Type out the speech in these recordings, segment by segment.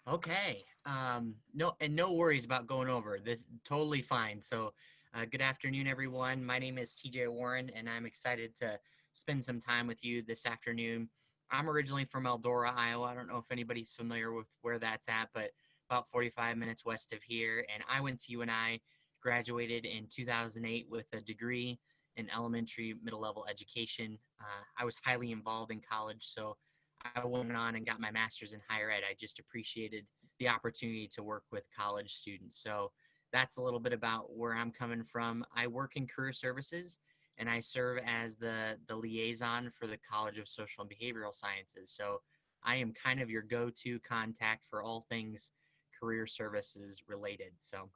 Okay. No worries about going over this. Totally fine. So, good afternoon, everyone. My name is TJ Warren, and I'm excited to spend some time with you this afternoon. I'm originally from Eldora, Iowa. I don't know if anybody's familiar with where that's at, but about 45 minutes west of here. And I went to UNI, graduated in 2008 with a degree in elementary, middle level education. I was highly involved in college, so I went on and got my master's in higher ed. I just appreciated the opportunity to work with college students. So that's a little bit about where I'm coming from. I work in career services and I serve as the liaison for the College of Social and Behavioral Sciences. So I am kind of your go-to contact for all things career services related. So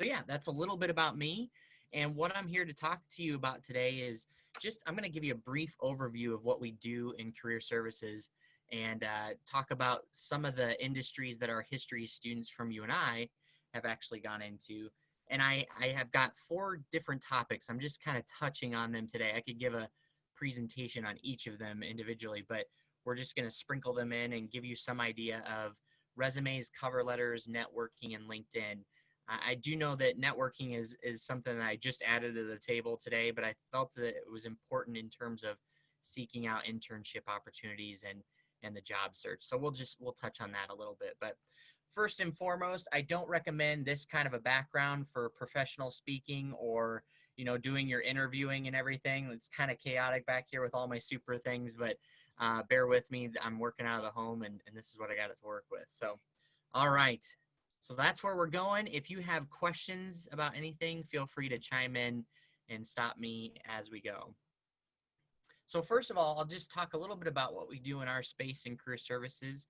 yeah, that's a little bit about me. And what I'm here to talk to you about today is just I'm going to give you a brief overview of what we do in career services and talk about some of the industries that our history students from UNI have actually gone into. And I have got four different topics. I'm just kind of touching on them today. I could give a presentation on each of them individually, but we're just going to sprinkle them in and give you some idea of resumes, cover letters, networking, and LinkedIn. I do know that networking is something that I just added to the table today, but I felt that it was important in terms of seeking out internship opportunities and the job search. So we'll touch on that a little bit. But first and foremost, I don't recommend this kind of a background for professional speaking or doing your interviewing and everything. It's kind of chaotic back here with all my super things, but bear with me. I'm working out of the home, and this is what I got it to work with. So, all right. So that's where we're going. If you have questions about anything, feel free to chime in and stop me as we go. So first of all, I'll just talk a little bit about what we do in our space in career services.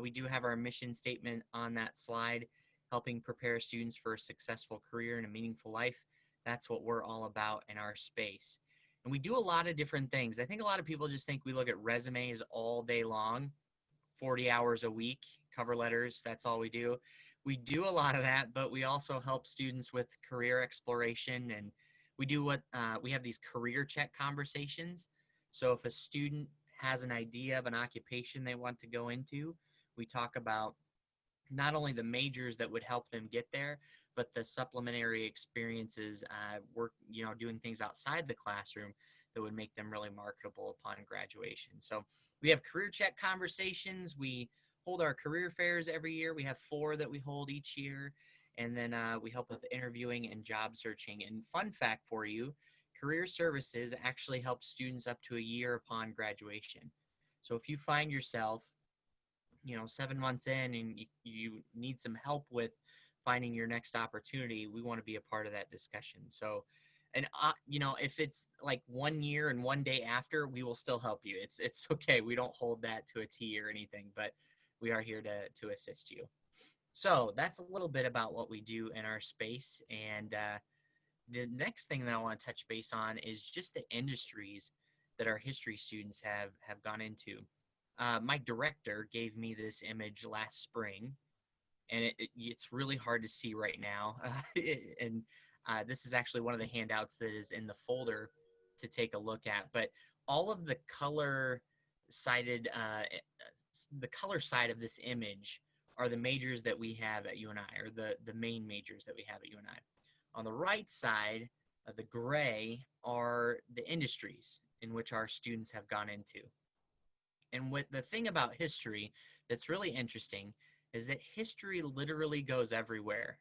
We do have our mission statement on that slide, helping prepare students for a successful career and a meaningful life. That's what we're all about in our space. And we do a lot of different things. I think a lot of people just think we look at resumes all day long, 40 hours a week, cover letters, that's all we do. We do a lot of that, but we also help students with career exploration, and we do we have these career check conversations. So if a student has an idea of an occupation they want to go into, we talk about not only the majors that would help them get there, but the supplementary experiences, doing things outside the classroom that would make them really marketable upon graduation. So we have career check conversations. We hold our career fairs every year. We have 4 that we hold each year. And then we help with interviewing and job searching. And fun fact for you, career services actually help students up to a year upon graduation. So if you find yourself 7 months in and you need some help with finding your next opportunity, we want to be a part of that discussion. So, and if it's like 1 year and 1 day after, we will still help you. It's okay. We don't hold that to a T or anything, but we are here to assist you. So that's a little bit about what we do in our space. And the next thing that I want to touch base on is just the industries that our history students have gone into. My director gave me this image last spring, and it's really hard to see right now. And this is actually one of the handouts that is in the folder to take a look at. But all of the the color side of this image are the majors that we have at UNI, or the main majors that we have at UNI. On the right side, the gray are the industries in which our students have gone into. And what the thing about history that's really interesting is that history literally goes everywhere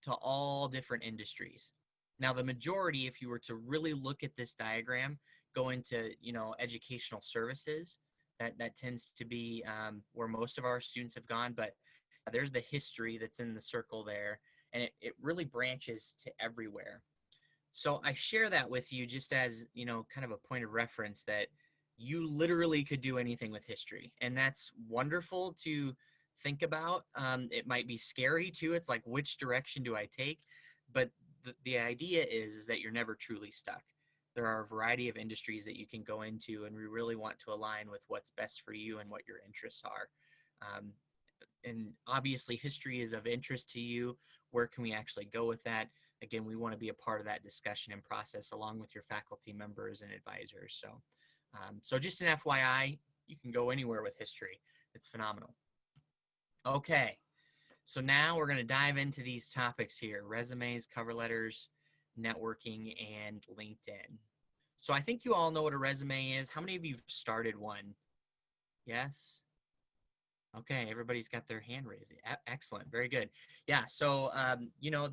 to all different industries. Now, the majority, if you were to really look at this diagram, go into educational services. That tends to be where most of our students have gone. But there's the history that's in the circle there, and it really branches to everywhere. So I share that with you just as kind of a point of reference that you literally could do anything with history, and that's wonderful to think about. It might be scary too. It's like, which direction do I take? But the idea is that you're never truly stuck. There are a variety of industries that you can go into, and we really want to align with what's best for you and what your interests are. And obviously, history is of interest to you. Where can we actually go with that? Again, we want to be a part of that discussion and process along with your faculty members and advisors. So just an FYI, you can go anywhere with history. It's phenomenal. Okay, so now we're going to dive into these topics here: resumes, cover letters, networking, and LinkedIn. So I think you all know what a resume is. How many of you have started one? Yes? Okay, everybody's got their hand raised. Excellent, very good. Yeah, so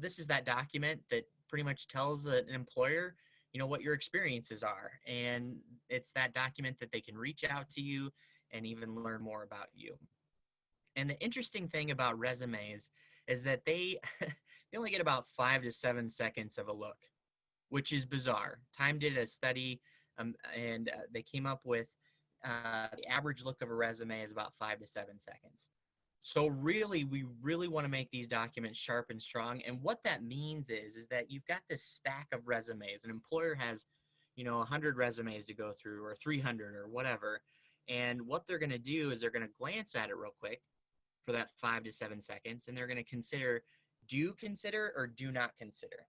this is that document that pretty much tells an employer, what your experiences are, and it's that document that they can reach out to you and even learn more about you. And the interesting thing about resumes is that they they only get about 5 to 7 seconds of a look, which is bizarre. Time did a study, and they came up with the average look of a resume is about 5 to 7 seconds. So really, we really want to make these documents sharp and strong. And what that means is that you've got this stack of resumes. An employer has, 100 resumes to go through, or 300, or whatever. And what they're going to do is they're going to glance at it real quick for that 5 to 7 seconds, and they're going to consider, do consider or do not consider.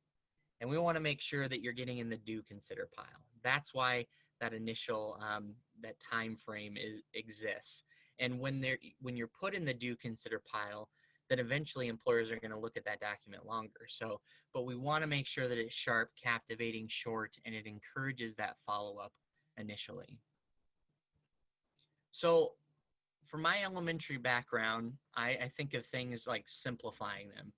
And we want to make sure that you're getting in the do consider pile. That's why that initial that time frame exists. And when you're put in the do consider pile, then eventually employers are going to look at that document longer. So, but we want to make sure that it's sharp, captivating, short, and it encourages that follow up initially. So, for my elementary background, I think of things like simplifying them.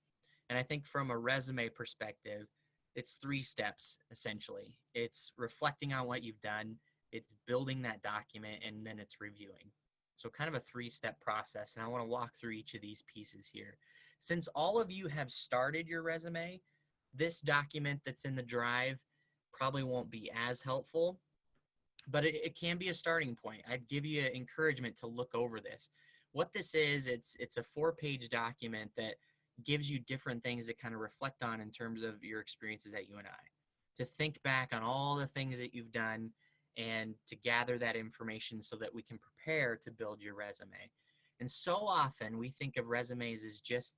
And I think from a resume perspective, it's 3 steps essentially. It's reflecting on what you've done, it's building that document, and then it's reviewing. So, kind of a 3-step process. And I want to walk through each of these pieces here. Since all of you have started your resume, this document that's in the drive probably won't be as helpful, but it can be a starting point. I'd give you encouragement to look over this. What this is, it's a 4-page document that gives you different things to kind of reflect on in terms of your experiences at UNI, to think back on all the things that you've done and to gather that information so that we can prepare to build your resume. And so often we think of resumes as just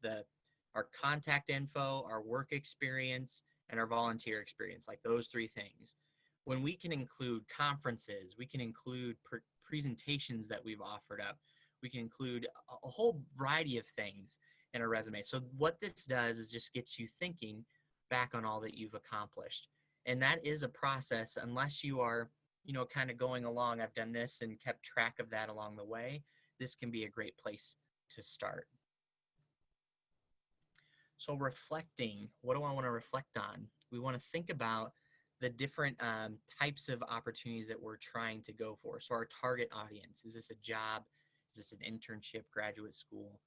our contact info, our work experience, and our volunteer experience, like those 3 things. When we can include conferences, we can include presentations that we've offered up, we can include a whole variety of things in a resume. So what this does is just gets you thinking back on all that you've accomplished. And that is a process, unless you are, kind of going along, I've done this and kept track of that along the way, this can be a great place to start. So reflecting, what do I want to reflect on? We want to think about the different types of opportunities that we're trying to go for. So our target audience, is this a job? Is this an internship, graduate school?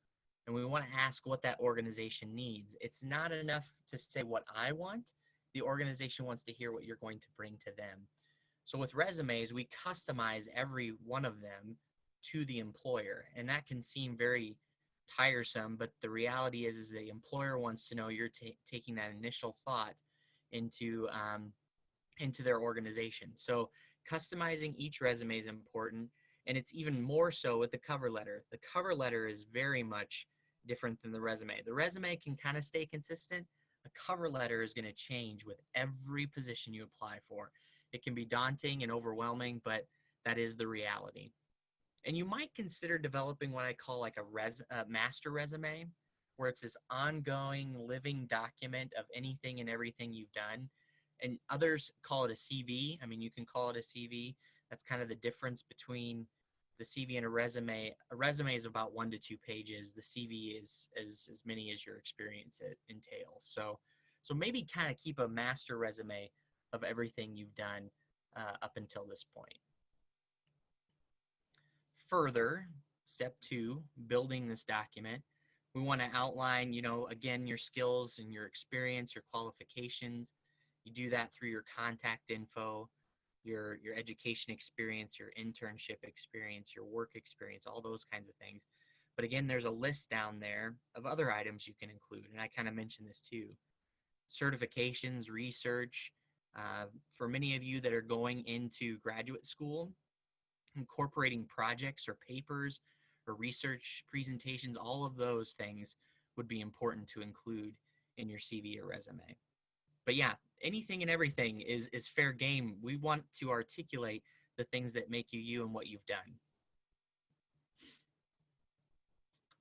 And we want to ask what that organization needs. It's not enough to say what I want. The organization wants to hear what you're going to bring to them. So with resumes, we customize every one of them to the employer. And that can seem very tiresome, but the reality is the employer wants to know you're taking that initial thought into their organization. So customizing each resume is important, and it's even more so with the cover letter. The cover letter is very much different than the resume. The resume can kind of stay consistent. A cover letter is going to change with every position you apply for. It can be daunting and overwhelming, but that is the reality. And you might consider developing what I call like a master resume, where it's this ongoing living document of anything and everything you've done. And others call it a CV. I mean, you can call it a CV. That's kind of the difference between the CV and a resume. A resume is about 1 to 2 pages. The CV is as many as your experience it entails. So maybe kind of keep a master resume of everything you've done up until this point. Further, step 2, building this document. We want to outline, again, your skills and your experience, your qualifications. You do that through your contact info, your education experience, your internship experience, your work experience, all those kinds of things. But again, there's a list down there of other items you can include, and I kind of mentioned this too. Certifications, research. For many of you that are going into graduate school, incorporating projects or papers or research presentations, all of those things would be important to include in your CV or resume. But yeah, anything and everything is fair game. We want to articulate the things that make you you and what you've done.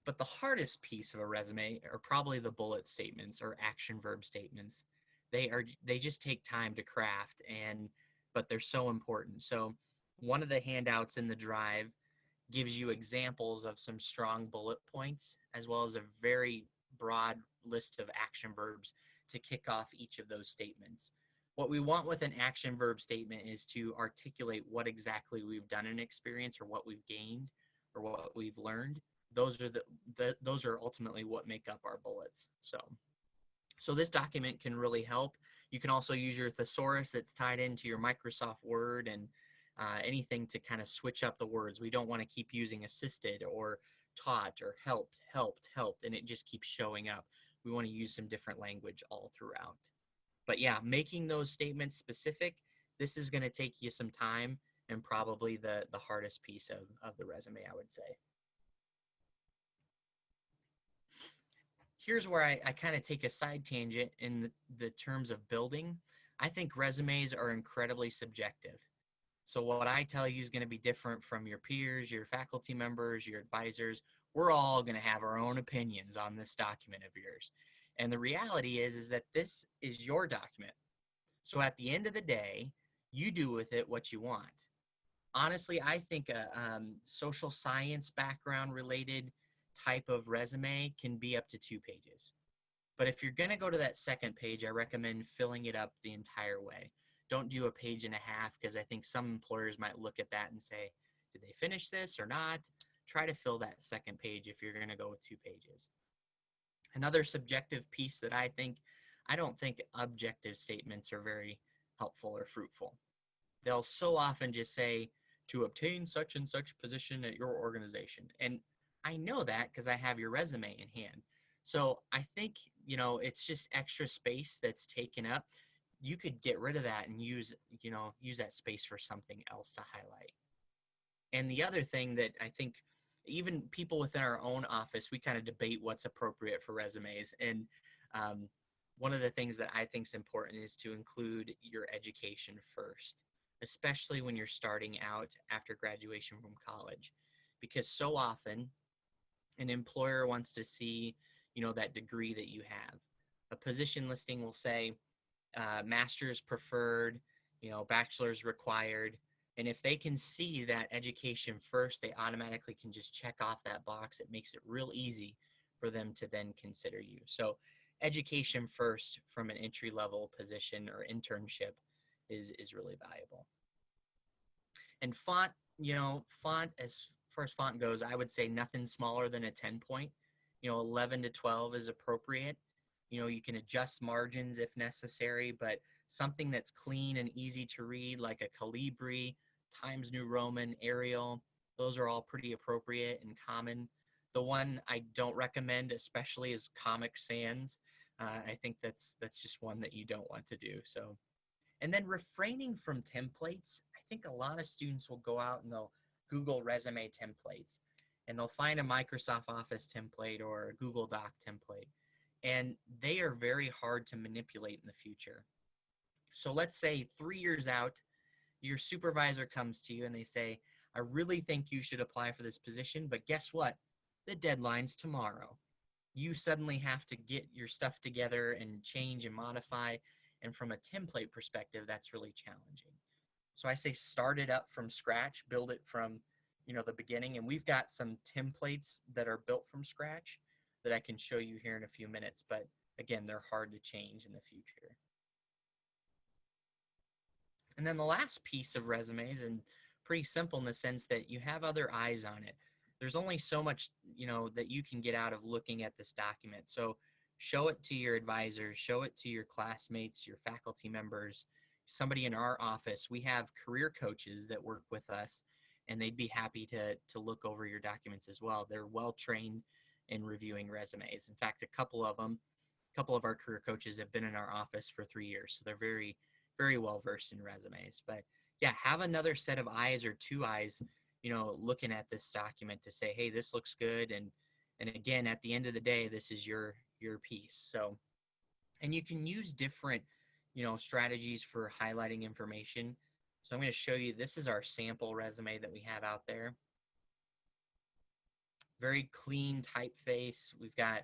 But the hardest piece of a resume are probably the bullet statements or action verb statements. They just take time to craft, and but they're so important. So one of the handouts in the drive gives you examples of some strong bullet points as well as a very broad list of action verbs to kick off each of those statements. What we want with an action verb statement is to articulate what exactly we've done in experience or what we've gained or what we've learned. Those are those are ultimately what make up our bullets. So this document can really help. You can also use your thesaurus that's tied into your Microsoft Word and anything to kind of switch up the words. We don't want to keep using assisted or taught or helped, and it just keeps showing up. We want to use some different language all throughout. But yeah, making those statements specific, this is going to take you some time and probably the hardest piece of the resume, I would say. Here's where I kind of take a side tangent in the terms of building. I think resumes are incredibly subjective. So what I tell you is going to be different from your peers, your faculty members, your advisors. We're all going to have our own opinions on this document of yours. And the reality is that this is your document. So at the end of the day, you do with it what you want. Honestly, I think a social science background related type of resume can be up to 2 pages. But if you're going to go to that second page, I recommend filling it up the entire way. Don't do a page and a half, because I think some employers might look at that and say, did they finish this or not? Try to fill that second page if you're going to go with 2 pages. Another subjective piece that I don't think objective statements are very helpful or fruitful. They'll so often just say, to obtain such and such position at your organization. And I know that because I have your resume in hand. So I think, it's just extra space that's taken up. You could get rid of that and use that space for something else to highlight. And the other thing that I think even people within our own office, we kind of debate what's appropriate for resumes. And one of the things that I think is important is to include your education first, especially when you're starting out after graduation from college, because so often an employer wants to see, that degree that you have. A position listing will say master's preferred, bachelor's required. And if they can see that education first, they automatically can just check off that box. It makes it real easy for them to then consider you. So education first from an entry-level position or internship is really valuable. And font, font, as far as font goes, I would say nothing smaller than a 10 point. 11 to 12 is appropriate. You can adjust margins if necessary, but something that's clean and easy to read, like a Calibri, Times New Roman, Arial, those are all pretty appropriate and common. The one I don't recommend, especially, is Comic Sans. I think that's just one that you don't want to do. So, and then refraining from templates. I think a lot of students will go out and they'll Google resume templates, and they'll find a Microsoft Office template or a Google Doc template, and they are very hard to manipulate in the future. So let's say 3 years out, your supervisor comes to you and they say, I really think you should apply for this position, but guess what? The deadline's tomorrow. You suddenly have to get your stuff together and change and modify. And from a template perspective, that's really challenging. So I say start it up from scratch, build it from, the beginning. And we've got some templates that are built from scratch that I can show you here in a few minutes. But again, they're hard to change in the future. And then the last piece of resumes, and pretty simple in the sense that you have other eyes on it. There's only so much, that you can get out of looking at this document. So show it to your advisors, show it to your classmates, your faculty members, somebody in our office. We have career coaches that work with us, and they'd be happy to look over your documents as well. They're well trained in reviewing resumes. In fact, a couple of our career coaches have been in our office for 3 years, so they're very, very well versed in resumes. But yeah, have another set of eyes or 2 eyes, looking at this document to say, hey, this looks good. And again, at the end of the day, this is your piece. So, and you can use different, strategies for highlighting information. So I'm going to show you, this is our sample resume that we have out there. Very clean typeface. We've got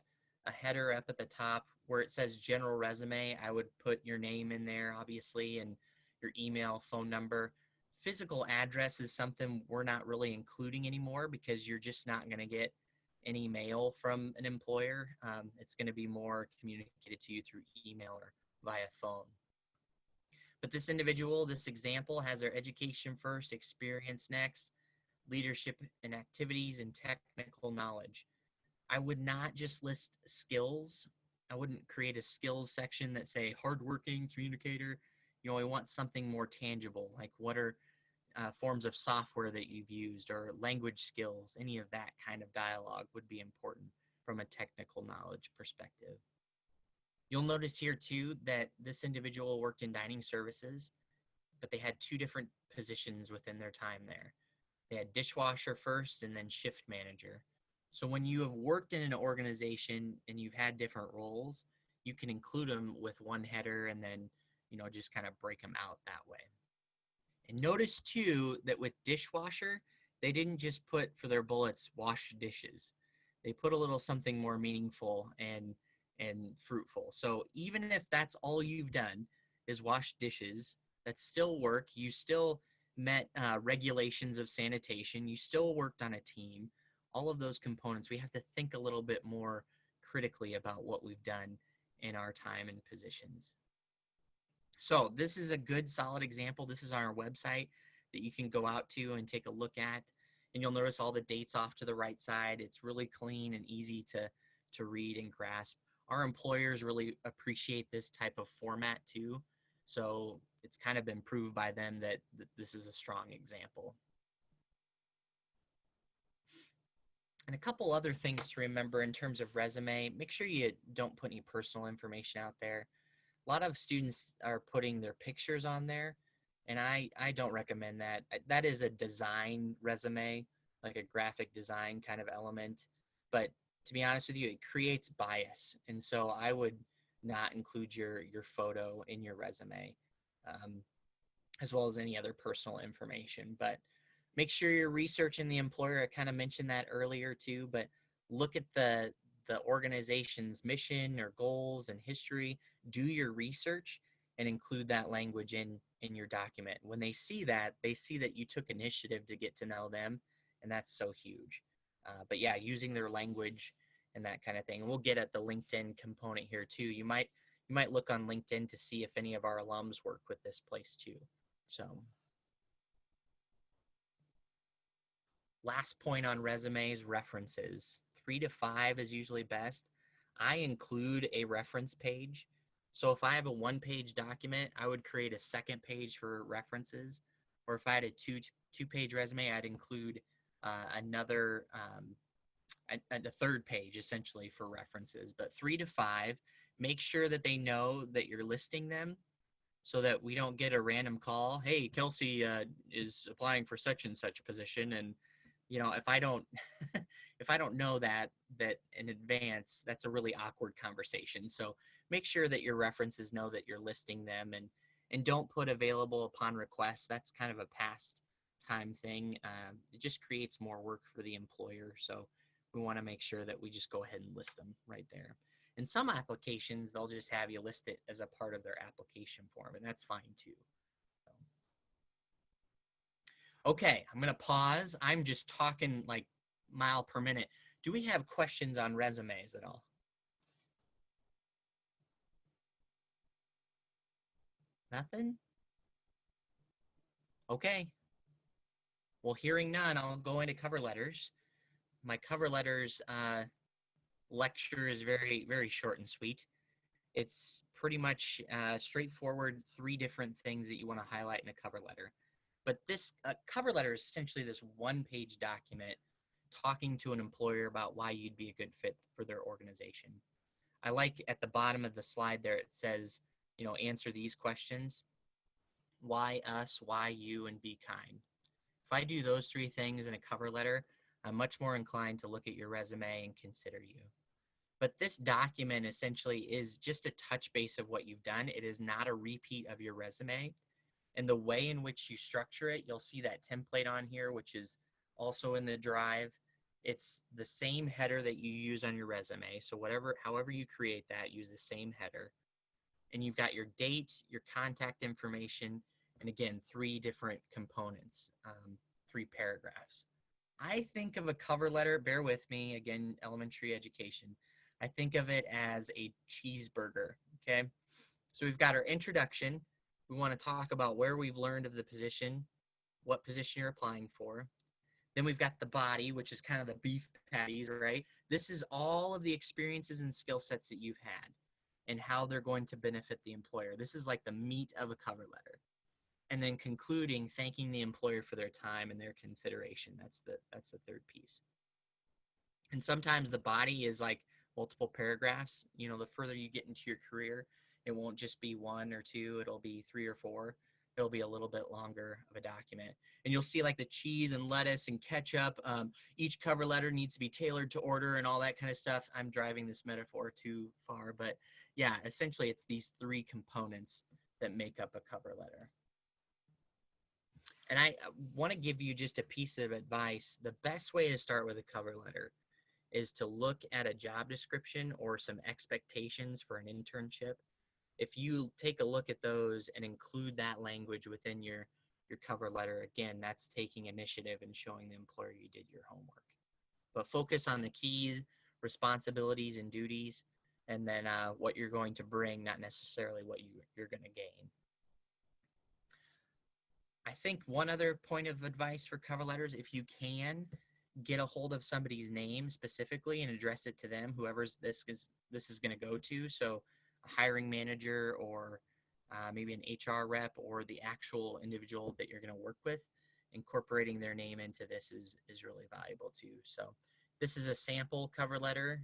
a header up at the top where it says general resume. I would put your name in there, obviously, and your email, phone number. Physical address is something we're not really including anymore because you're just not going to get any mail from an employer. It's going to be more communicated to you through email or via phone. But this individual, this example, has their education first, experience next, leadership and activities, and technical knowledge. I would not just list skills. I wouldn't create a skills section that say hardworking communicator. We want something more tangible, like what are forms of software that you've used or language skills. Any of that kind of dialogue would be important from a technical knowledge perspective. You'll notice here too that this individual worked in dining services, but they had two different positions within their time there. They had dishwasher first and then shift manager. So when you have worked in an organization and you've had different roles, you can include them with one header and then, just kind of break them out that way. And notice too that with dishwasher, they didn't just put for their bullets wash dishes. They put a little something more meaningful and fruitful. So even if that's all you've done is wash dishes, that's still work. You still met regulations of sanitation. You still worked on a team. All of those components, we have to think a little bit more critically about what we've done in our time and positions. So this is a good, solid example. This is on our website that you can go out to and take a look at. And you'll notice all the dates off to the right side. It's really clean and easy to read and grasp. Our employers really appreciate this type of format too. So it's kind of been proved by them that this is a strong example. And a couple other things to remember in terms of resume, make sure you don't put any personal information out there. A lot of students are putting their pictures on there, and I don't recommend that. That is a design resume, like a graphic design kind of element. But to be honest with you, it creates bias. And so I would not include your photo in your resume, as well as any other personal information. But make sure you're researching the employer. I kind of mentioned that earlier too, but look at the organization's mission or goals and history. Do your research and include that language in your document. When they see that you took initiative to get to know them, and that's so huge. But yeah, using their language and that kind of thing. And we'll get at the LinkedIn component here too. You might look on LinkedIn to see if any of our alums work with this place too. So last point on resumes, references. 3 to 5 is usually best. I include a reference page. So if I have a one-page document, I would create a second page for references. Or if I had a two-page resume, I'd include another, a third page essentially for references. But 3 to 5, make sure that they know that you're listing them so that we don't get a random call. Hey, Kelsey is applying for such and such position, and if I don't if I don't know that in advance, that's a really awkward conversation. So make sure that your references know that you're listing them, and don't put available upon request. That's kind of a past time thing. It just creates more work for the employer. So we want to make sure that we just go ahead and list them right there. In some applications, they'll just have you list it as a part of their application form, and that's fine too. Okay, I'm going to pause. I'm just talking like mile per minute. Do we have questions on resumes at all? Nothing? Okay. Well, hearing none, I'll go into cover letters. My cover letters lecture is very, very short and sweet. It's pretty much straightforward, 3 different things that you want to highlight in a cover letter. But this cover letter is essentially this one-page document talking to an employer about why you'd be a good fit for their organization. I like at the bottom of the slide there, it says, answer these questions. Why us, why you, and be kind. If I do those 3 things in a cover letter, I'm much more inclined to look at your resume and consider you. But this document essentially is just a touch base of what you've done. It is not a repeat of your resume. And the way in which you structure it, you'll see that template on here, which is also in the drive. It's the same header that you use on your resume. So however you create that, use the same header. And you've got your date, your contact information, and again, three different components, 3 paragraphs. I think of a cover letter, bear with me, again, elementary education. I think of it as a cheeseburger, okay? So we've got our introduction. We want to talk about where we've learned of the position, what position you're applying for. Then we've got the body, which is kind of the beef patties, right? This is all of the experiences and skill sets that you've had and how they're going to benefit the employer. This is like the meat of a cover letter. And then concluding, thanking the employer for their time and their consideration. That's the third piece. And sometimes the body is like multiple paragraphs. You know, the further you get into your career, it won't just be 1 or 2, it'll be 3 or 4. It'll be a little bit longer of a document. And you'll see like the cheese and lettuce and ketchup. Each cover letter needs to be tailored to order and all that kind of stuff. I'm driving this metaphor too far, but yeah, essentially it's these 3 components that make up a cover letter. And I want to give you just a piece of advice. The best way to start with a cover letter is to look at a job description or some expectations for an internship. If you take a look at those and include that language within your cover letter, again, that's taking initiative and showing the employer you did your homework. But focus on the keys, responsibilities, and duties, and then what you're going to bring, not necessarily what you're going to gain. I think one other point of advice for cover letters, if you can, get a hold of somebody's name specifically and address it to them, whoever's this is going to go to. So a hiring manager or maybe an HR rep or the actual individual that you're going to work with, incorporating their name into this is really valuable too. So this is a sample cover letter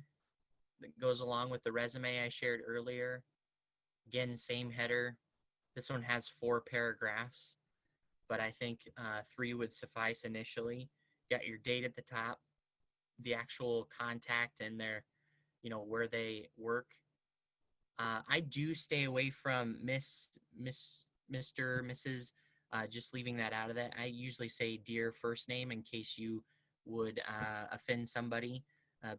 that goes along with the resume I shared earlier. Again, same header. This one has 4 paragraphs, but I think 3 would suffice initially. Got your date at the top, the actual contact and their, where they work. I do stay away from Mr., Mrs., just leaving that out of that. I usually say dear first name in case you would offend somebody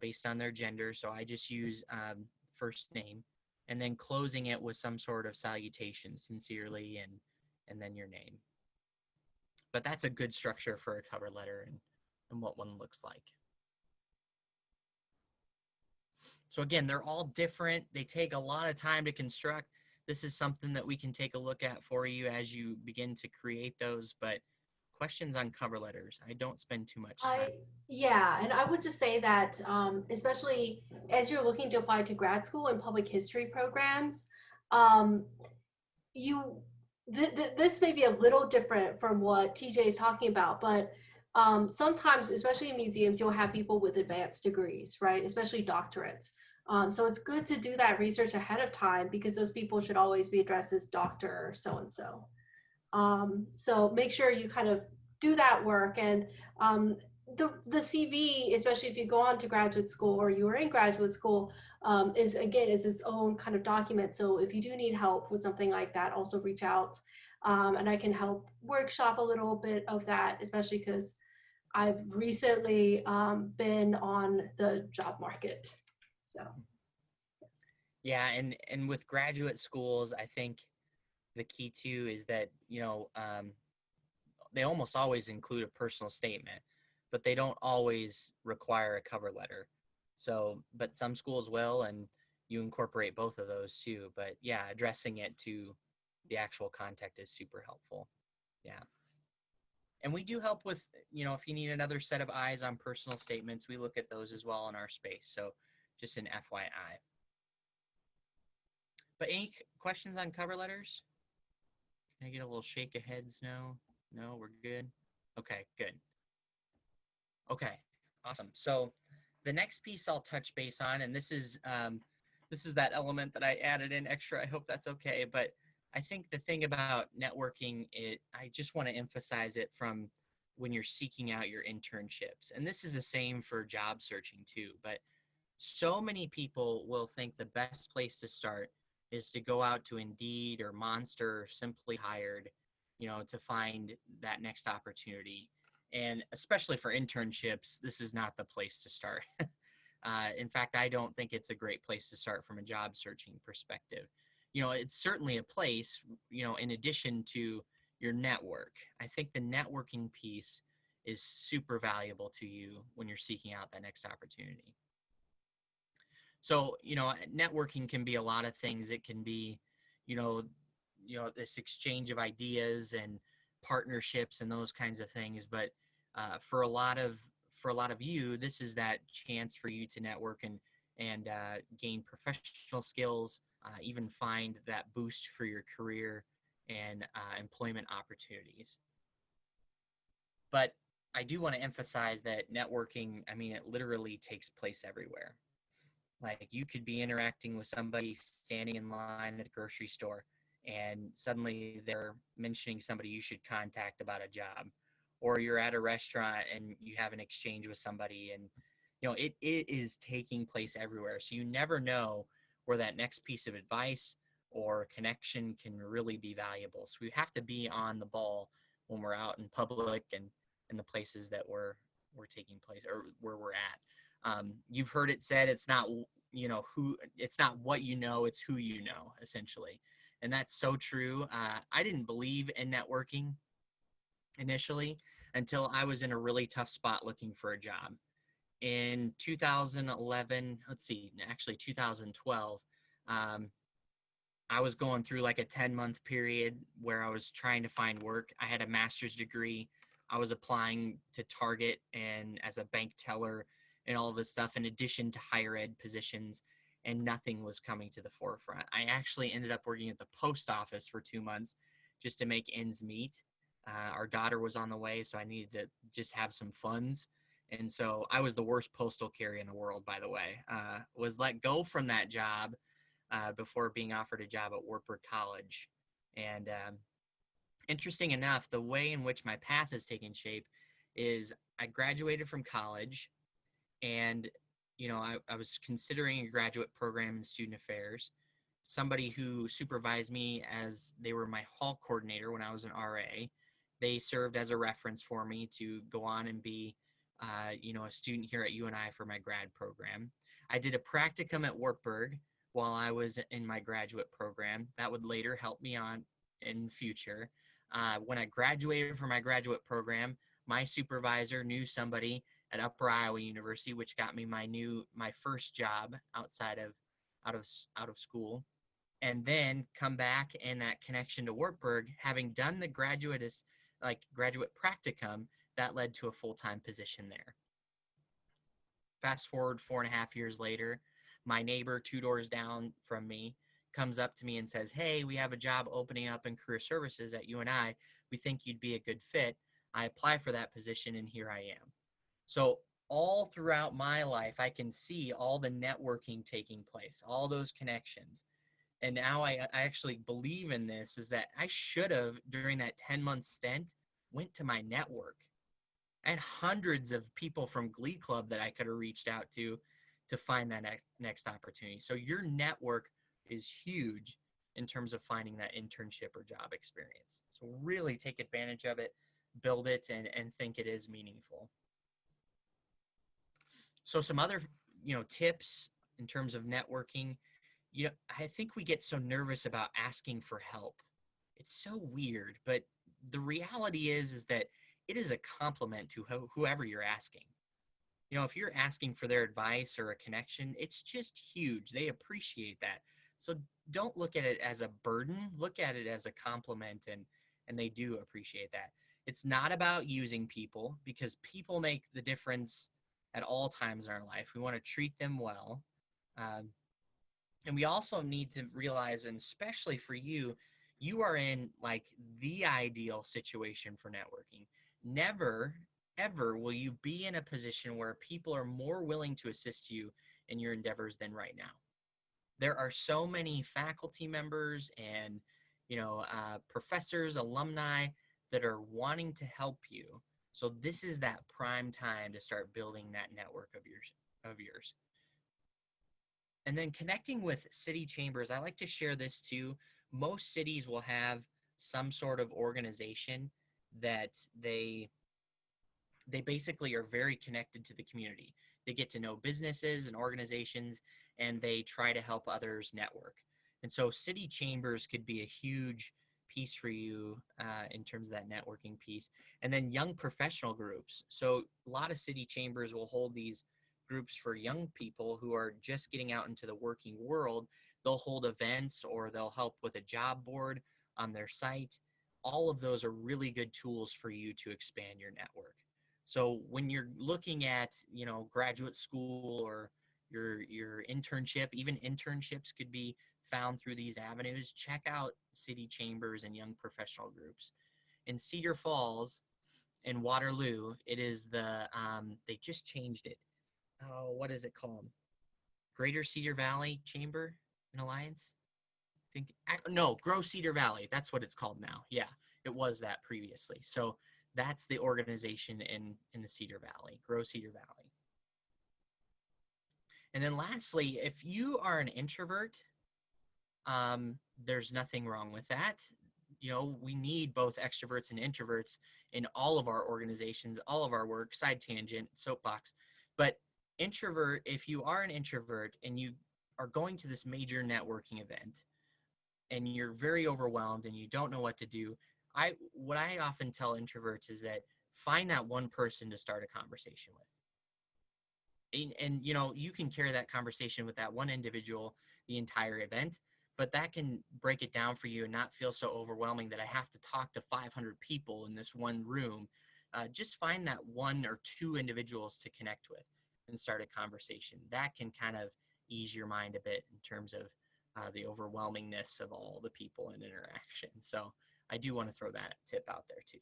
based on their gender. So I just use first name and then closing it with some sort of salutation, sincerely, and then your name. But that's a good structure for a cover letter and what one looks like. So again, they're all different. They take a lot of time to construct. This is something that we can take a look at for you as you begin to create those. But questions on cover letters, I don't spend too much time. Yeah, and I would just say that, especially as you're looking to apply to grad school and public history programs, um, you this may be a little different from what TJ is talking about, but sometimes, especially in museums, you'll have people with advanced degrees, right? Especially doctorates. So it's good to do that research ahead of time because those people should always be addressed as doctor so and so. So make sure you kind of do that work. And the CV, especially if you go on to graduate school or you are in graduate school, is its own kind of document. So if you do need help with something like that, also reach out, and I can help workshop a little bit of that, especially because I've recently been on the job market. So yes. Yeah, and with graduate schools, I think the key too is that they almost always include a personal statement, but they don't always require a cover letter. So, but some schools will, and you incorporate both of those too. But yeah, addressing it to the actual contact is super helpful. Yeah. And we do help with, if you need another set of eyes on personal statements, we look at those as well in our space. So just an FYI. But any questions on cover letters? Can I get a little shake of heads? No? No, we're good? Okay, good. Okay, awesome. So the next piece I'll touch base on, and this is that element that I added in extra. I hope that's okay. But I think the thing about networking, I just want to emphasize it from when you're seeking out your internships. And this is the same for job searching too. But so many people will think the best place to start is to go out to Indeed or Monster or Simply Hired, to find that next opportunity. And especially for internships, this is not the place to start. In fact, I don't think it's a great place to start from a job searching perspective. It's certainly a place, in addition to your network. I think the networking piece is super valuable to you when you're seeking out that next opportunity. So, networking can be a lot of things. It can be, you know, this exchange of ideas and partnerships and those kinds of things. But for a lot of you, this is that chance for you to network and gain professional skills, even find that boost for your career and employment opportunities. But I do want to emphasize that networking, I mean, it literally takes place everywhere. Like you could be interacting with somebody standing in line at the grocery store, and suddenly they're mentioning somebody you should contact about a job. Or you're at a restaurant and you have an exchange with somebody, and it is taking place everywhere. So you never know where that next piece of advice or connection can really be valuable. So we have to be on the ball when we're out in public and in the places that we're taking place or where we're at. You've heard it said, it's not it's not what you know, it's who you know, essentially. And that's so true. I didn't believe in networking initially until I was in a really tough spot looking for a job in 2011. Let's see, actually 2012. um, I was going through like a 10-month period where I was trying to find work. I had a master's degree. I was applying to Target and as a bank teller and all of this stuff, in addition to higher ed positions, and nothing was coming to the forefront. I actually ended up working at the post office for 2 months just to make ends meet. Our daughter was on the way, so I needed to just have some funds. And so I was the worst postal carrier in the world, by the way. Was let go from that job before being offered a job at Wartburg College. And interesting enough, the way in which my path has taken shape is I graduated from college, and I was considering a graduate program in student affairs. Somebody who supervised me, as they were my hall coordinator when I was an RA, they served as a reference for me to go on and be a student here at UNI for my grad program. I did a practicum at Wartburg while I was in my graduate program. That would later help me on in the future. When I graduated from my graduate program, my supervisor knew somebody at Upper Iowa University, which got me my first job out of school. And then come back, and that connection to Wartburg, having done the graduate practicum, that led to a full-time position there. Fast forward 4.5 years later, my neighbor 2 doors down from me comes up to me and says, "Hey, we have a job opening up in career services at UNI. We think you'd be a good fit." I apply for that position, and here I am. So all throughout my life, I can see all the networking taking place, all those connections. And now I actually believe in this, is that I should have, during that 10-month stint, went to my network. I had hundreds of people from Glee Club that I could have reached out to find that next opportunity. So your network is huge in terms of finding that internship or job experience. So really take advantage of it, build it, and think it is meaningful. So some other, tips in terms of networking. I think we get so nervous about asking for help. It's so weird, but the reality is that it is a compliment to whoever you're asking. If you're asking for their advice or a connection, it's just huge. They appreciate that. So don't look at it as a burden. Look at it as a compliment, and they do appreciate that. It's not about using people, because people make the difference at all times in our life. We want to treat them well. And we also need to realize, and especially for you, you are in like the ideal situation for networking. Never, ever will you be in a position where people are more willing to assist you in your endeavors than right now. There are so many faculty members and professors, alumni that are wanting to help you. So this is that prime time to start building that network of yours. And then connecting with city chambers, I like to share this too. Most cities will have some sort of organization that they they basically are very connected to the community. They get to know businesses and organizations, and they try to help others network. And so city chambers could be a huge piece for you in terms of that networking piece. And then young professional groups. So a lot of city chambers will hold these groups for young people who are just getting out into the working world. They'll hold events or they'll help with a job board on their site. All of those are really good tools for you to expand your network. So when you're looking at, graduate school or your internship, even internships could be found through these avenues. Check out city chambers and young professional groups. In Cedar Falls and Waterloo, it is they just changed it. Oh, what is it called? Greater Cedar Valley Chamber and Alliance? No, Grow Cedar Valley. That's what it's called now. Yeah, it was that previously. So that's the organization in the Cedar Valley, Grow Cedar Valley. And then lastly, if you are an introvert, there's nothing wrong with that. We need both extroverts and introverts in all of our organizations, all of our work, side tangent, soapbox. But if you are an introvert and you are going to this major networking event and you're very overwhelmed and you don't know what to do, what I often tell introverts is that find that one person to start a conversation with. And you can carry that conversation with that one individual the entire event, but that can break it down for you and not feel so overwhelming that I have to talk to 500 people in this one room. Just find that one or two individuals to connect with and start a conversation. That can kind of ease your mind a bit in terms of the overwhelmingness of all the people and interaction. So I do want to throw that tip out there too.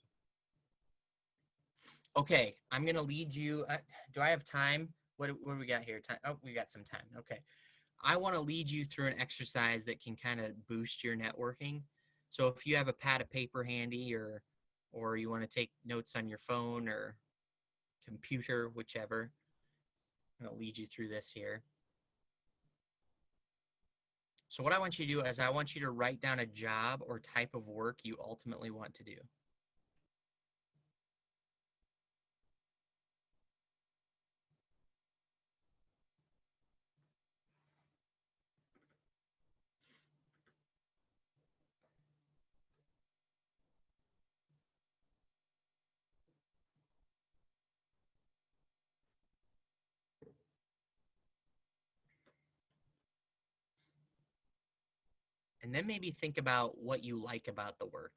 Okay, I'm going to lead you. Do I have time? What do we got here? Time? Oh, we got some time. Okay. I want to lead you through an exercise that can kind of boost your networking. So if you have a pad of paper handy or you want to take notes on your phone or computer, whichever, I'm going to lead you through this here. So what I want you to do is I want you to write down a job or type of work you ultimately want to do. And then maybe think about what you like about the work.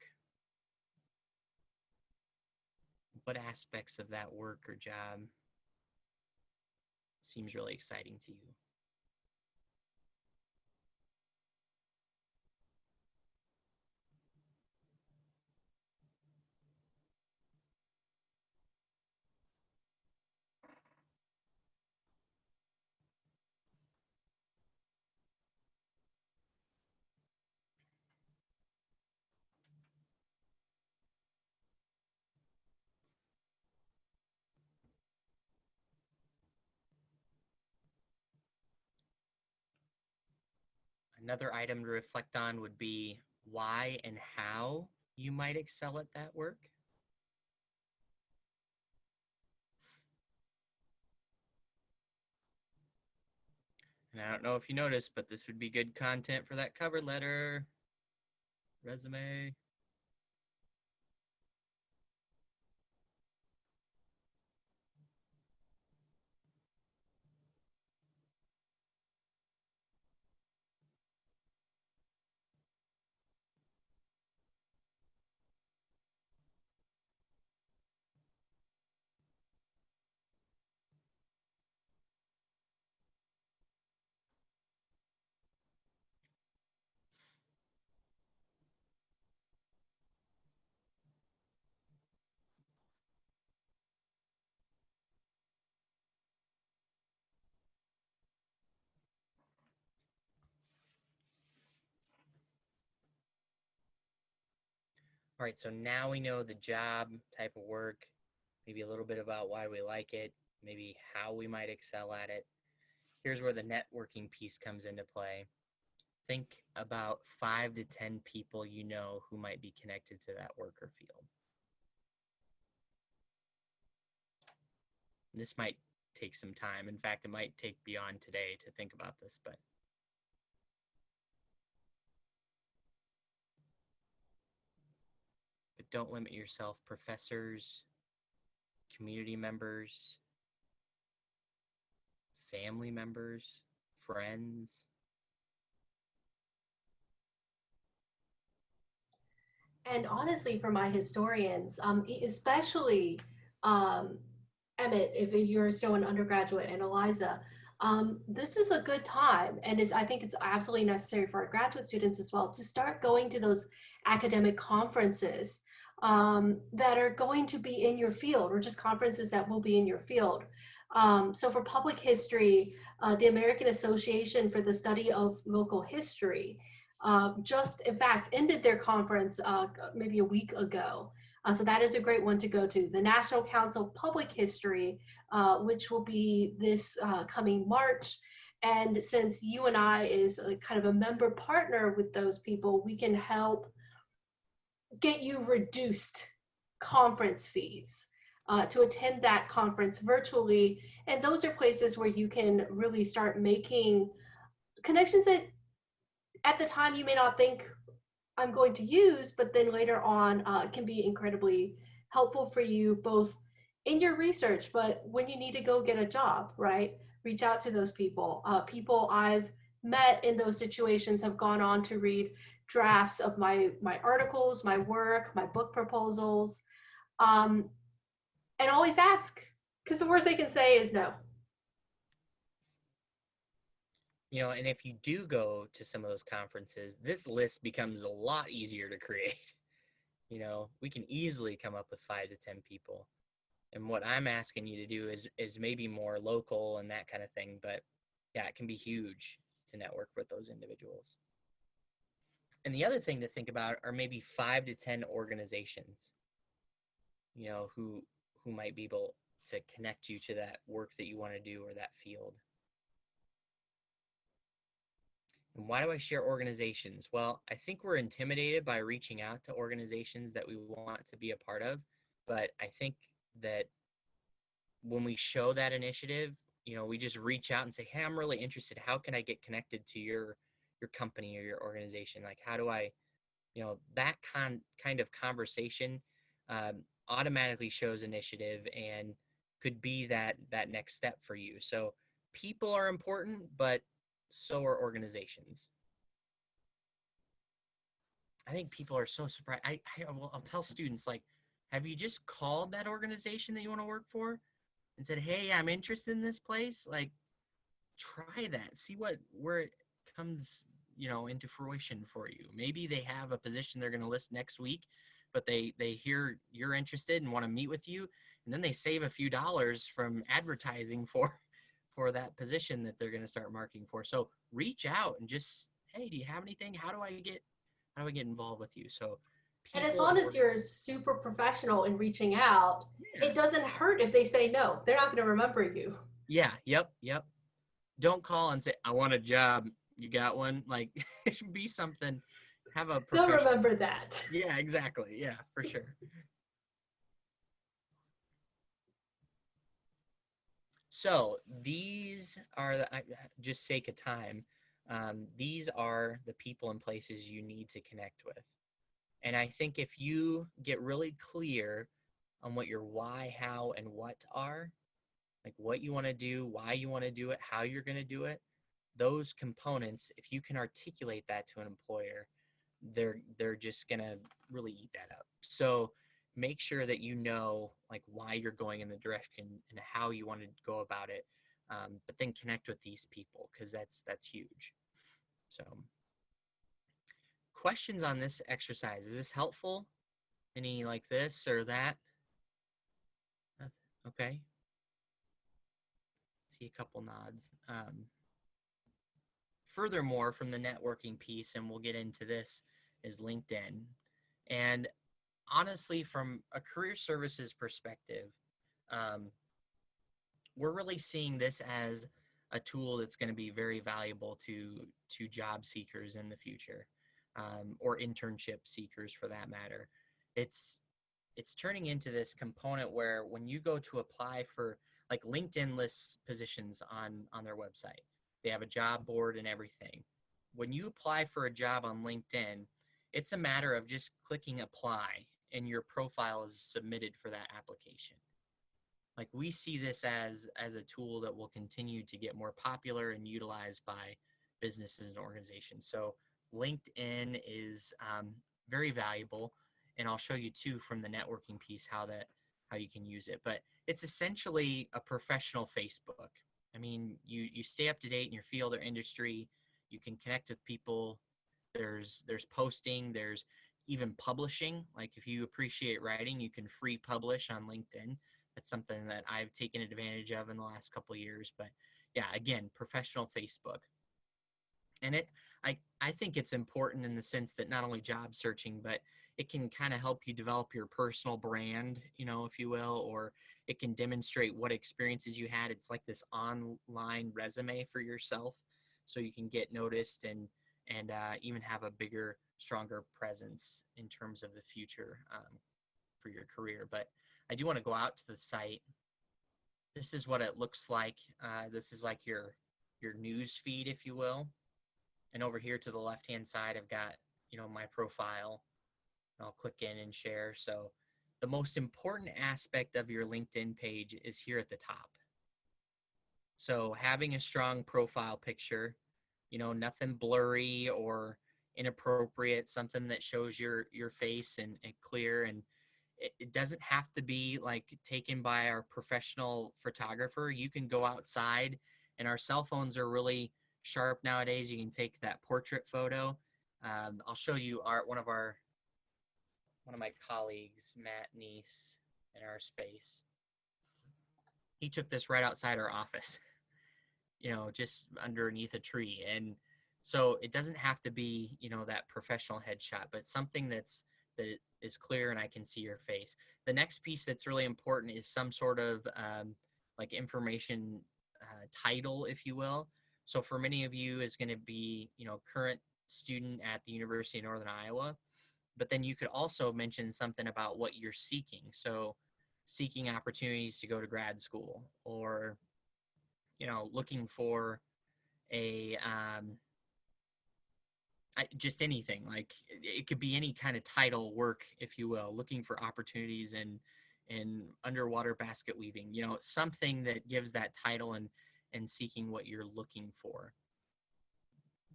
What aspects of that work or job seems really exciting to you? Another item to reflect on would be why and how you might excel at that work. And I don't know if you noticed, but this would be good content for that cover letter, resume. All right, so now we know the job, type of work, maybe a little bit about why we like it, maybe how we might excel at it. Here's where the networking piece comes into play. Think about 5 to 10 people you know who might be connected to that work or field. This might take some time. In fact, it might take beyond today to think about this, but don't limit yourself. Professors, community members, family members, friends. And honestly, for my historians, especially um, Emmett, if you're still an undergraduate, and Eliza, this is a good time, and I think it's absolutely necessary for our graduate students as well to start going to those academic conferences that are going to be in your field, or just conferences that will be in your field. So for public history, the American Association for the Study of Local History just in fact ended their conference maybe a week ago. So that is a great one to go to. The National Council of Public History, which will be this coming March. And since you and I is kind of a member partner with those people, we can help get you reduced conference fees to attend that conference virtually. And those are places where you can really start making connections that at the time you may not think I'm going to use, but then later on can be incredibly helpful for you both in your research, but when you need to go get a job, right? Reach out to those people. People I've met in those situations have gone on to read drafts of my articles, my work, my book proposals, um, and always ask, because the worst they can say is no. And if you do go to some of those conferences, this list becomes a lot easier to create. We can easily come up with 5 to 10 people. And what I'm asking you to do is maybe more local and that kind of thing. But yeah, it can be huge to network with those individuals. And the other thing to think about are maybe 5 to 10 organizations, who might be able to connect you to that work that you want to do or that field. And why do I share organizations? Well, I think we're intimidated by reaching out to organizations that we want to be a part of. But I think that when we show that initiative, we just reach out and say, hey, I'm really interested. How can I get connected to your company or your organization? Like, how do I, that kind of conversation automatically shows initiative and could be that next step for you. So people are important, but so are organizations. I think people are so surprised. I'll tell students, like, have you just called that organization that you want to work for and said, hey, I'm interested in this place? Like, try that. See where it comes, into fruition for you. Maybe they have a position they're going to list next week, but they hear you're interested and want to meet with you, and then they save a few dollars from advertising for that position that they're going to start marketing for. So reach out and just, hey, do you have anything? How do I get involved with you? So And as people long and as you're super professional in reaching out, yeah. it doesn't hurt if they say no. They're not going to remember you. Yeah, yep. Don't call and say, I want a job. You got one? Like, it should be something, have a They'll professional. remember that. Yeah, exactly. Yeah, for sure. So these are just sake of time. These are the people and places you need to connect with. And I think if you get really clear on what your why, how, and what are, like what you want to do, why you want to do it, how you're going to do it, those components, if you can articulate that to an employer, they're just going to really eat that up. So make sure that you know like why you're going in the direction and how you want to go about it. But then connect with these people, because that's huge. So questions on this exercise? Is this helpful? Any like this or that? Okay. See a couple nods. Furthermore, from the networking piece, and we'll get into this, is LinkedIn. And honestly, from a career services perspective, um, we're really seeing this as a tool that's going to be very valuable to job seekers in the future, or internship seekers for that matter. It's turning into this component where when you go to apply for like LinkedIn lists positions on their website. They have a job board and everything. When you apply for a job on LinkedIn, it's a matter of just clicking apply and your profile is submitted for that application. Like we see this as a tool that will continue to get more popular and utilized by businesses and organizations. So LinkedIn is very valuable, and I'll show you too from the networking piece how you can use it. But it's essentially a professional Facebook. I mean, you stay up to date in your field or industry. You can connect with people. There's posting. There's even publishing. Like if you appreciate writing, you can free publish on LinkedIn. That's something that I've taken advantage of in the last couple of years. But yeah, again, professional Facebook. And I think it's important in the sense that not only job searching, but it can kind of help you develop your personal brand, if you will, or it can demonstrate what experiences you had. It's like this online resume for yourself, so you can get noticed and even have a bigger, stronger presence in terms of the future for your career. But I do want to go out to the site. This is what it looks like. This is like your news feed, if you will. And over here to the left-hand side, I've got, my profile. I'll click in and share. So the most important aspect of your LinkedIn page is here at the top. So having a strong profile picture, nothing blurry or inappropriate, something that shows your face and clear, and it doesn't have to be like taken by our professional photographer. You can go outside, and our cell phones are really sharp nowadays. You can take that portrait photo. I'll show you one of my colleagues, Matt Neese, in our space. He took this right outside our office, just underneath a tree. And so it doesn't have to be, that professional headshot, but something that is clear and I can see your face. The next piece that's really important is some sort of like information title, if you will. So for many of you is going to be, current student at the University of Northern Iowa, but then you could also mention something about what you're seeking. So seeking opportunities to go to grad school, or, looking for a, just anything. Like it could be any kind of title work, if you will, looking for opportunities in underwater basket weaving, something that gives that title and seeking what you're looking for.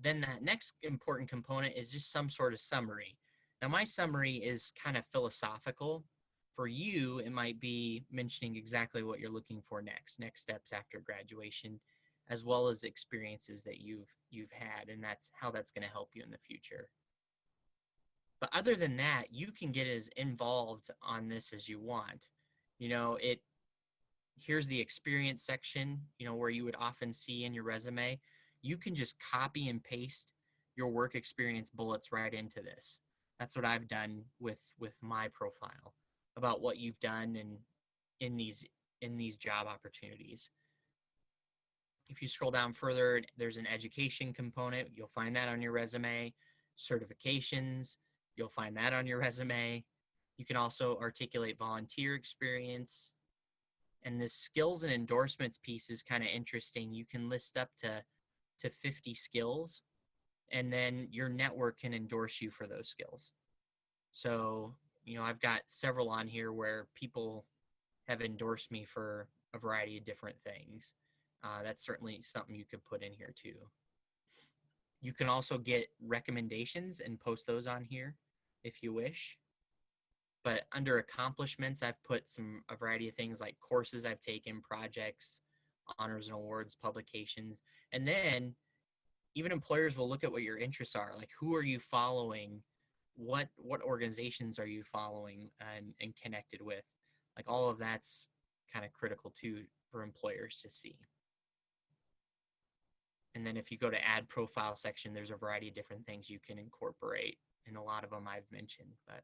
Then that next important component is just some sort of summary. Now my summary is kind of philosophical. For you, it might be mentioning exactly what you're looking for next steps after graduation, as well as experiences that you've had, and that's how that's going to help you in the future. But other than that, you can get as involved on this as you want. Here's the experience section, where you would often see in your resume. You can just copy and paste your work experience bullets right into this. That's what I've done with my profile about what you've done in these job opportunities. If you scroll down further, there's an education component. You'll find that on your resume. Certifications, you'll find that on your resume. You can also articulate volunteer experience. And this skills and endorsements piece is kind of interesting. You can list up to 50 skills, and then your network can endorse you for those skills. So, I've got several on here where people have endorsed me for a variety of different things. That's certainly something you could put in here too. You can also get recommendations and post those on here if you wish. But under accomplishments, I've put a variety of things like courses I've taken, projects, honors and awards, publications. And then even employers will look at what your interests are. Like, who are you following? What organizations are you following and connected with? Like, all of that's kind of critical too for employers to see. And then if you go to add profile section, there's a variety of different things you can incorporate, and a lot of them I've mentioned. But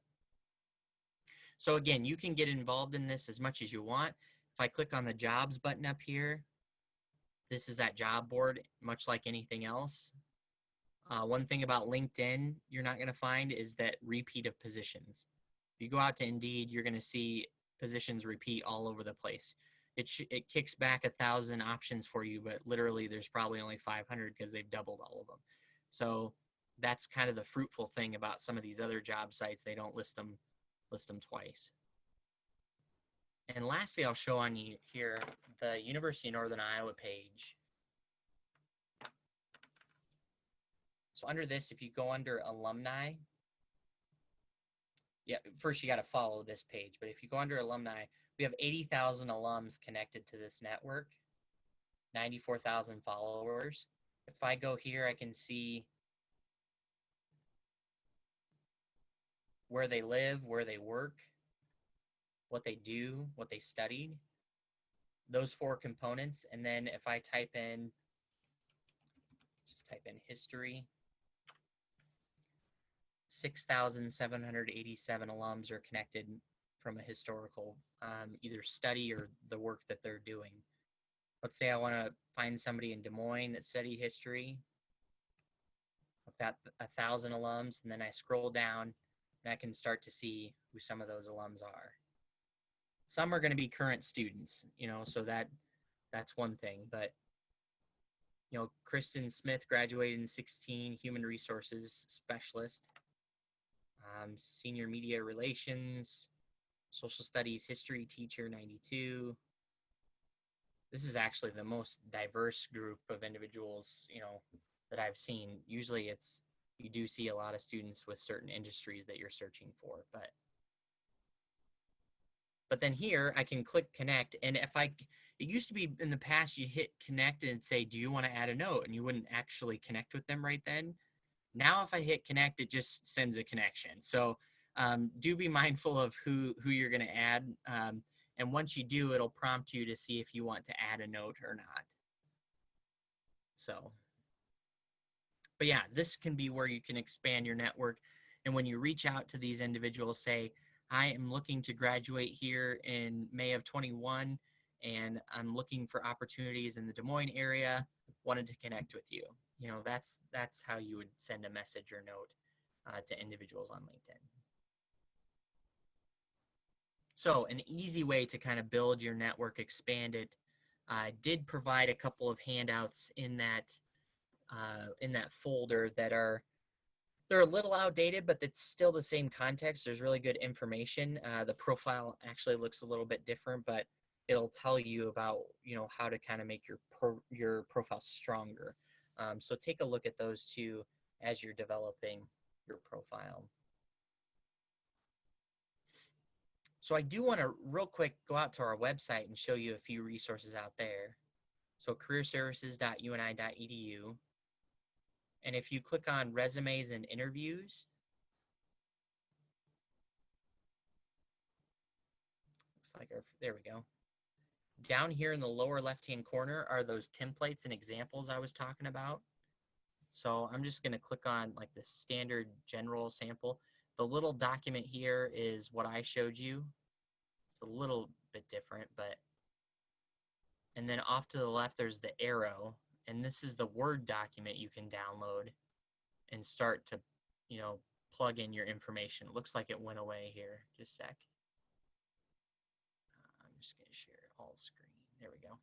so again, you can get involved in this as much as you want. If I click on the jobs button up here, this is that job board, much like anything else. One thing about LinkedIn you're not going to find is that repeat of positions. If you go out to Indeed, you're going to see positions repeat all over the place. it kicks back 1,000 options for you, but literally there's probably only 500 because they've doubled all of them. So that's kind of the fruitful thing about some of these other job sites. They don't list them twice. And lastly, I'll show on you here the University of Northern Iowa page. So under this, if you go under alumni, yeah, first you got to follow this page, but if you go under alumni, we have 80,000 alums connected to this network, 94,000 followers. If I go here, I can see where they live, where they work, what they do, what they studied, those 4 components. And then if I type in, just type in history, 6,787 alums are connected from a historical either study or the work that they're doing. Let's say I want to find somebody in Des Moines that studied history. I've got 1,000 alums, and then I scroll down and I can start to see who some of those alums are. Some are going to be current students, so that's one thing. But Kristen Smith graduated in 16, human resources specialist, senior media relations, social studies history teacher, 92. This is actually the most diverse group of individuals, that I've seen. Usually you do see a lot of students with certain industries that you're searching for, but then here I can click connect. And it used to be in the past, you hit connect and say, do you want to add a note? And you wouldn't actually connect with them right then. Now, if I hit connect, it just sends a connection. So do be mindful of who you're going to add. And once you do, it'll prompt you to see if you want to add a note or not. So, but yeah, this can be where you can expand your network. And when you reach out to these individuals, say, I am looking to graduate here in May of 21, and I'm looking for opportunities in the Des Moines area, wanted to connect with you. That's how you would send a message or note to individuals on LinkedIn. So an easy way to kind of build your network, expand it. I did provide a couple of handouts in that folder they're a little outdated, but it's still the same context. There's really good information. The profile actually looks a little bit different, but it'll tell you about how to kind of make your profile stronger. So take a look at those two as you're developing your profile. So I do want to real quick go out to our website and show you a few resources out there. So careerservices.uni.edu. And if you click on resumes and interviews, looks like there we go. Down here in the lower left-hand corner are those templates and examples I was talking about. So I'm just going to click on like the standard general sample. The little document here is what I showed you. It's a little bit different, and then off to the left, there's the arrow, and this is the Word document you can download and start to, plug in your information. It looks like it went away here. Just a sec. I'm just going to share it all screen. There we go.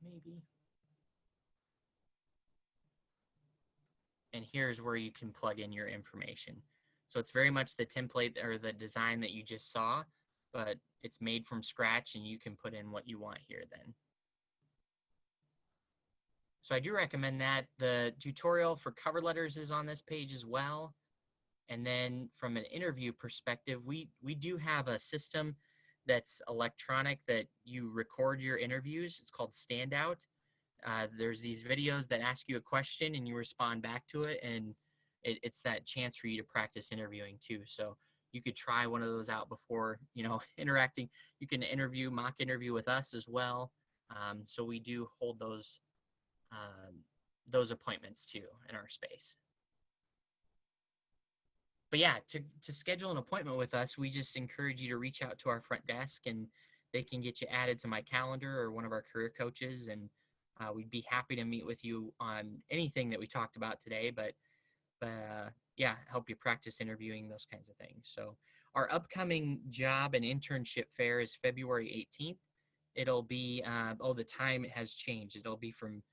Maybe. And here's where you can plug in your information. So it's very much the template or the design that you just saw, but it's made from scratch and you can put in what you want here then. So I do recommend that. The tutorial for cover letters is on this page as well. And then from an interview perspective, we do have a system that's electronic that you record your interviews. It's called Standout. There's these videos that ask you a question and you respond back to it, and it's that chance for you to practice interviewing too. So you could try one of those out before interacting. You can mock interview with us as well. So we do hold those appointments too in our space. But yeah, to schedule an appointment with us, we just encourage you to reach out to our front desk, and they can get you added to my calendar or one of our career coaches, and we'd be happy to meet with you on anything that we talked about today, but yeah, help you practice interviewing, those kinds of things. So our upcoming job and internship fair is February 18th. It'll be, the time has changed. It'll be from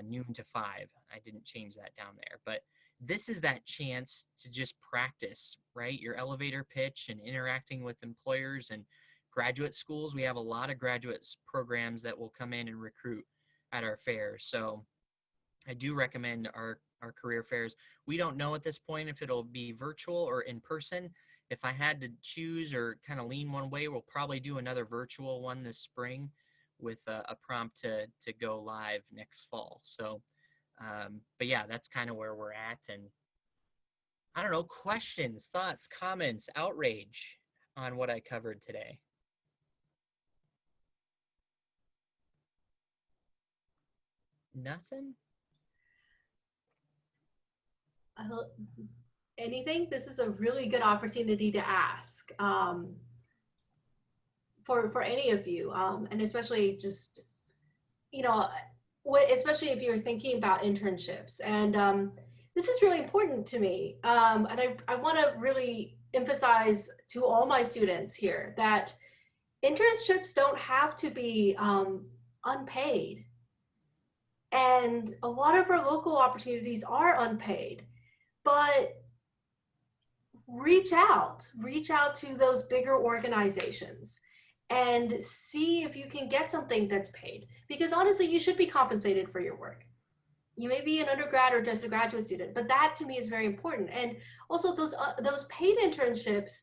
noon to 5. I didn't change that down there. But this is that chance to just practice, right? Your elevator pitch and interacting with employers and graduate schools. We have a lot of graduate programs that will come in and recruit at our fair. So I do recommend our career fairs. We don't know at this point if it'll be virtual or in person. If I had to choose or kind of lean one way, we'll probably do another virtual one this spring with a prompt to go live next fall. So, but yeah, that's kind of where we're at. And I don't know, questions, thoughts, comments, outrage on what I covered today. Nothing? Anything? This is a really good opportunity to ask for any of you, and especially just especially if you're thinking about internships. And this is really important to me, and I want to really emphasize to all my students here that internships don't have to be unpaid. And a lot of our local opportunities are unpaid, but reach out to those bigger organizations and see if you can get something that's paid, because honestly, you should be compensated for your work. You may be an undergrad or just a graduate student, but that to me is very important. And also those paid internships,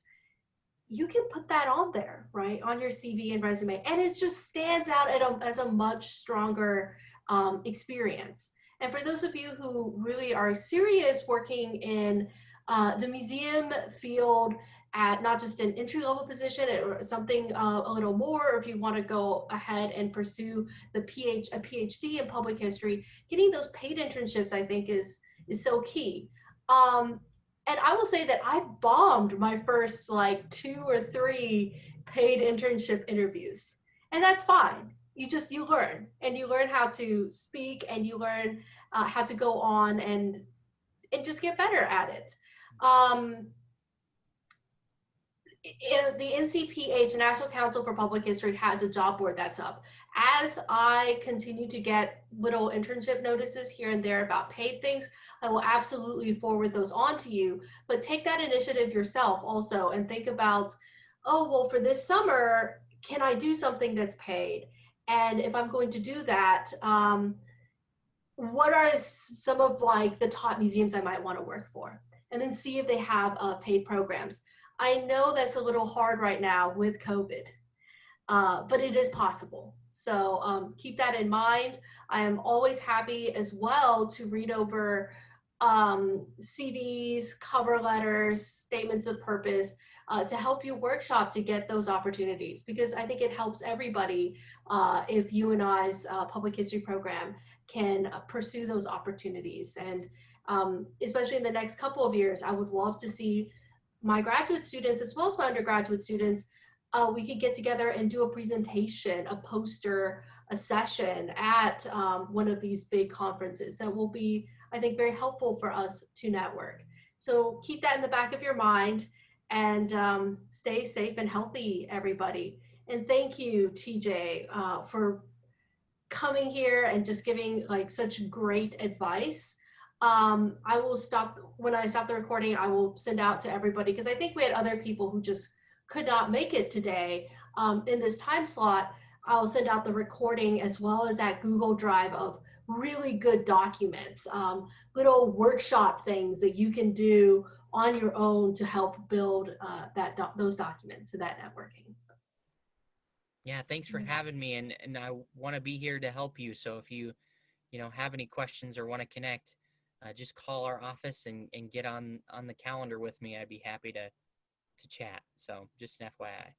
you can put that on there, right, on your CV and resume, and it just stands out as a much stronger experience. And for those of you who really are serious working in the museum field at not just an entry-level position or something a little more, or if you want to go ahead and pursue a PhD in public history, getting those paid internships, I think, is so key. And I will say that I bombed my first like 2 or 3 paid internship interviews, and that's fine. You learn, and you learn how to speak, and you learn how to go on and just get better at it. The NCPH, National Council for Public History, has a job board that's up. As I continue to get little internship notices here and there about paid things, I will absolutely forward those on to you. But take that initiative yourself also and think about, oh, well, for this summer, can I do something that's paid? And if I'm going to do that, what are some of like the top museums I might want to work for? And then see if they have paid programs. I know that's a little hard right now with COVID, but it is possible. So keep that in mind. I am always happy as well to read over CVs, cover letters, statements of purpose to help you workshop to get those opportunities, because I think it helps everybody if UNI's public history program can pursue those opportunities. And especially in the next couple of years, I would love to see my graduate students as well as my undergraduate students, we could get together and do a presentation, a poster, a session at one of these big conferences that will be, I think, very helpful for us to network. So keep that in the back of your mind, and stay safe and healthy, everybody. And thank you, TJ, for coming here and just giving like such great advice. I will stop, when I stop the recording, I will send out to everybody, because I think we had other people who just could not make it today in this time slot. I'll send out the recording as well as that Google Drive of really good documents, little workshop things that you can do on your own to help build those documents and that networking. Yeah, thanks for having me, and I want to be here to help you. So if you have any questions or want to connect, just call our office and get on the calendar with me. I'd be happy to chat. So just an FYI.